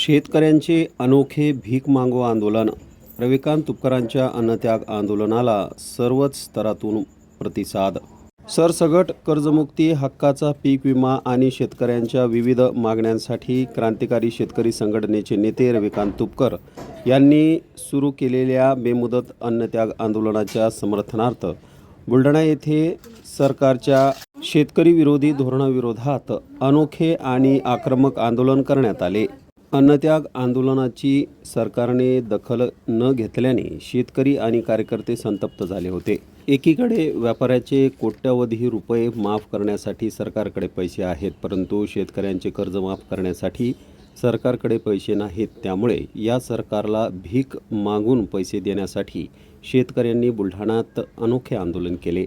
शेतकऱ्यांचे अनोखे भीक मागो आंदोलन. रविकांत तुपकरांच्या अन्नत्याग आंदोलनाला सर्वच स्तरातून प्रतिसाद. सरसगट कर्जमुक्ती, हक्काचा पीक विमा आणि शेतकऱ्यांच्या विविध मागण्यांसाठी क्रांतिकारी शेतकरी संघटनेचे नेते रविकांत तुपकर यांनी सुरू केलेल्या बेमुदत अन्नत्याग आंदोलनाच्या समर्थनार्थ बुलढाणा येथे सरकारच्या शेतकरी विरोधी धोरणाविरोधात अनोखे आणि आक्रमक आंदोलन करण्यात आले. अन्नत्याग आंदोलनाची सरकारने दखल न घेतल्याने शेतकरी आणि कार्यकर्ते संतप्त झाले होते. एकीकडे व्यापाऱ्याचे कोट्यवधी रुपये माफ करण्यासाठी सरकारकडे पैसे आहेत, परंतु शेतकऱ्यांचे कर्ज माफ करण्यासाठी सरकारकडे पैसे नाहीत. त्यामुळे या सरकारला भीक मागून पैसे देण्यासाठी शेतकऱ्यांनी बुलढाण्यात अनोखे आंदोलन केले.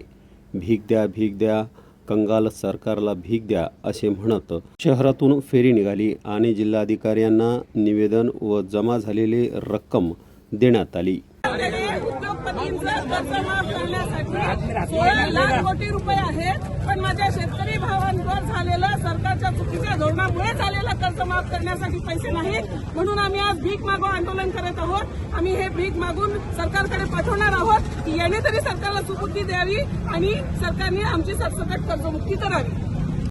भीक द्या, भीक द्या, कंगाल सरकारला भीक द्या असे म्हणत शहरातून फेरी निघाली आणि जिल्हाधिकाऱ्यांना निवेदन व जमा झालेली रक्कम देण्यात आली. उद्योगपतींचं कर्ज माफ करण्यासाठी 16 लाख कोटी रुपये आहेत, पण माझ्या शेतकरी भावांवर झालेलं सरकारच्या चुकीच्या धोरणामुळे झालेलं कर्ज माफ करण्यासाठी पैसे नाहीत. म्हणून आम्ही आज भीक मागो आंदोलन करत आहोत. आम्ही हे भीक मागून सरकारकडे पाठवणार आहोत की याने तरी सरकारला सुबुद्धी द्यावी आणि सरकारने आमची सरसकट कर्जमुक्ती करावी.